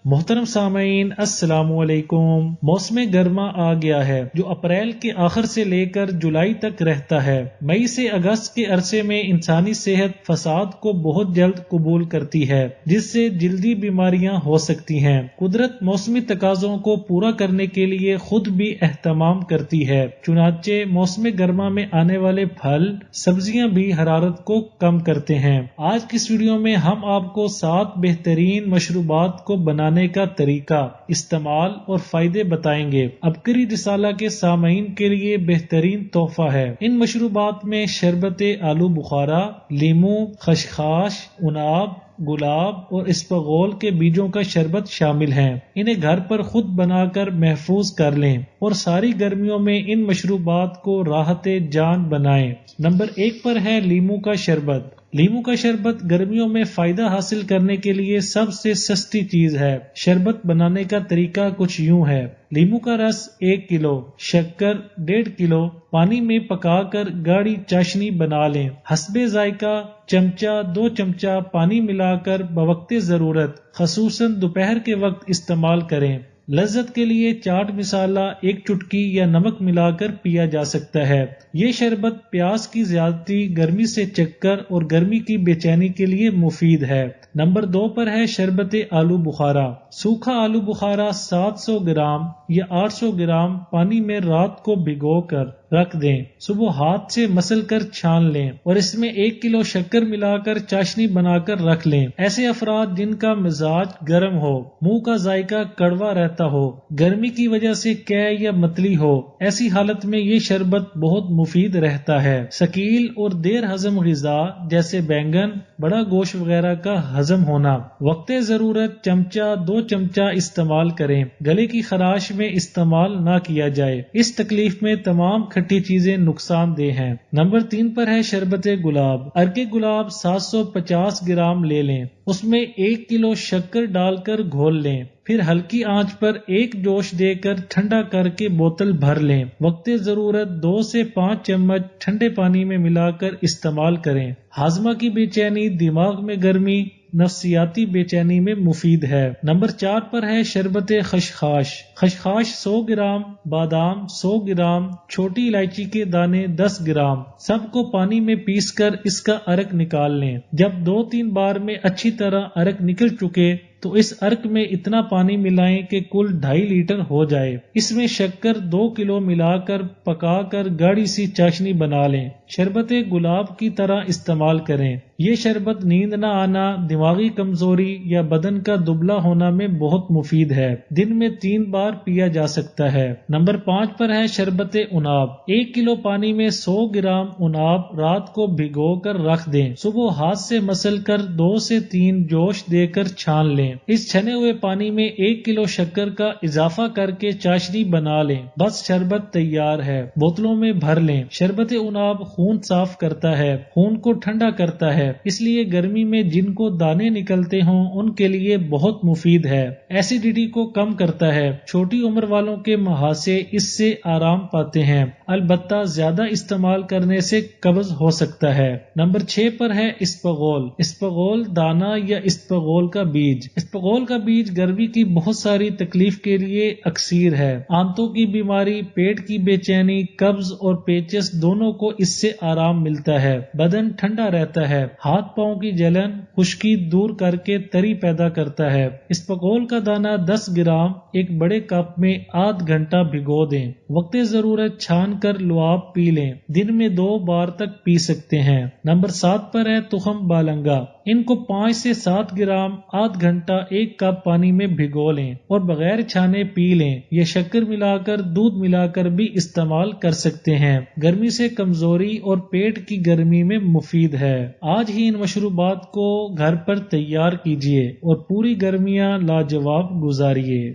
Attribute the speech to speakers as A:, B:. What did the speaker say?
A: محترم سامعین السلام علیکم۔ موسم گرما آ گیا ہے جو اپریل کے آخر سے لے کر جولائی تک رہتا ہے۔ مئی سے اگست کے عرصے میں انسانی صحت فساد کو بہت جلد قبول کرتی ہے، جس سے جلدی بیماریاں ہو سکتی ہیں۔ قدرت موسمی تقاضوں کو پورا کرنے کے لیے خود بھی اہتمام کرتی ہے، چنانچہ موسم گرما میں آنے والے پھل سبزیاں بھی حرارت کو کم کرتے ہیں۔ آج کی اس ویڈیو میں ہم آپ کو 7 بہترین مشروبات کو بنانے کا طریقہ، استعمال اور فائدے بتائیں گے۔ عبقری رسالہ کے سامعین کے لیے بہترین تحفہ ہے۔ ان مشروبات میں شربت آلو بخارا، لیموں، خشخاش، عناب، گلاب اور اسپغول کے بیجوں کا شربت شامل ہیں۔ انہیں گھر پر خود بنا کر محفوظ کر لیں اور ساری گرمیوں میں ان مشروبات کو راحت جان بنائیں۔ نمبر 1 پر ہے لیموں کا شربت۔ لیموں کا شربت گرمیوں میں فائدہ حاصل کرنے کے لیے سب سے سستی چیز ہے۔ شربت بنانے کا طریقہ کچھ یوں ہے۔ لیموں کا رس 1 کلو، شکر 1.5 کلو، پانی میں پکا کر گاڑھی چاشنی بنا لیں۔ حسب ذائقہ چمچہ 2 چمچہ پانی ملا کر بوقت ضرورت خصوصاً دوپہر کے وقت استعمال کریں۔ لذت کے لیے چاٹ مسالہ 1 چٹکی یا نمک ملا کر پیا جا سکتا ہے۔ یہ شربت پیاس کی زیادتی، گرمی سے چکر اور گرمی کی بے چینی کے لیے مفید ہے۔ نمبر 2 پر ہے شربت آلو بخارا۔ سوکھا آلو بخارا 700 گرام یا 800 گرام پانی میں رات کو بھگو کر رکھ دیں، صبح ہاتھ سے مسل کر چھان لیں اور اس میں 1 کلو شکر ملا کر چاشنی بنا کر رکھ لیں۔ ایسے افراد جن کا مزاج گرم ہو، منہ کا ذائقہ کڑوا رہتا ہو، گرمی کی وجہ سے قے یا متلی ہو، ایسی حالت میں یہ شربت بہت مفید رہتا ہے۔ ثقیل اور دیر ہضم غذا جیسے بینگن، بڑا گوشت وغیرہ کا ہضم ہونا، وقت ضرورت چمچہ 2 چمچہ استعمال کریں۔ گلے کی خراش میں استعمال نہ کیا جائے، اس تکلیف میں تمام کھٹی چیزیں نقصان دہ ہیں۔ نمبر 3 پر ہے شربت گلاب۔ ارک گلاب 750 گرام لے لیں، اس میں 1 کلو شکر ڈال کر گھول لیں، پھر ہلکی آنچ پر 1 جوش دے کر ٹھنڈا کر کے بوتل بھر لیں۔ وقت ضرورت 2 سے 5 چمچ ٹھنڈے پانی میں ملا کر استعمال کریں۔ ہاضمہ کی بے چینی، دماغ میں گرمی، نفسیاتی بے چینی میں مفید ہے۔ نمبر 4 پر ہے شربت خشخاش۔ خشخاش 100 گرام، بادام 100 گرام، چھوٹی الائچی کے دانے 10 گرام، سب کو پانی میں پیس کر اس کا عرق نکال لیں۔ جب 2-3 بار میں اچھی طرح عرق نکل چکے تو اس عرق میں اتنا پانی ملائیں کہ کل 2.5 لیٹر ہو جائے۔ اس میں شکر 2 کلو ملا کر پکا کر گاڑھی سی چاشنی بنا لیں۔ شربت گلاب کی طرح استعمال کریں۔ یہ شربت نیند نہ آنا، دماغی کمزوری یا بدن کا دبلا ہونا میں بہت مفید ہے۔ دن میں 3 بار پیا جا سکتا ہے۔ نمبر 5 پر ہے شربت عناب۔ 1 کلو پانی میں 100 گرام عناب رات کو بھگو کر رکھ دیں، صبح ہاتھ سے مسل کر 2 سے 3 جوش دے کر چھان لیں۔ اس چھنے ہوئے پانی میں 1 کلو شکر کا اضافہ کر کے چاشنی بنا لیں، بس شربت تیار ہے۔ بوتلوں میں بھر لیں۔ شربت عناب خون صاف کرتا ہے، خون کو ٹھنڈا کرتا ہے، اس لیے گرمی میں جن کو دانے نکلتے ہوں ان کے لیے بہت مفید ہے۔ ایسیڈیٹی کو کم کرتا ہے، چھوٹی عمر والوں کے مہاسے اس سے آرام پاتے ہیں، البتہ زیادہ استعمال کرنے سے قبض ہو سکتا ہے۔ نمبر 6 پر ہے اسپغول۔ اسپغول دانہ یا اسپغول کا بیج۔ اسپغول کا بیج گرمی کی بہت ساری تکلیف کے لیے اکسیر ہے۔ آنتوں کی بیماری، پیٹ کی بے چینی، قبض اور پیچس دونوں کو اس سے آرام ملتا ہے، بدن ٹھنڈا رہتا ہے، ہاتھ پاؤں کی جلن، خشکی دور کر کے تری پیدا کرتا ہے۔ اسپغول کا دانہ 10 گرام ایک بڑے کپ میں آدھ گھنٹہ بھگو دیں، وقت ضرورت چھان کر لعاب پی لیں، دن میں 2 بار تک پی سکتے ہیں۔ نمبر 7 پر ہے تخم بالنگا۔ ان کو 5 سے 7 گرام آدھ گھنٹہ 1 کپ پانی میں بھگو لیں اور بغیر چھانے پی لیں، یا شکر ملا کر دودھ ملا کر بھی استعمال کر سکتے ہیں۔ گرمی سے کمزوری اور پیٹ کی گرمی میں مفید ہے۔ آج ہی ان مشروبات کو گھر پر تیار کیجیے اور پوری گرمیاں لاجواب گزاریے۔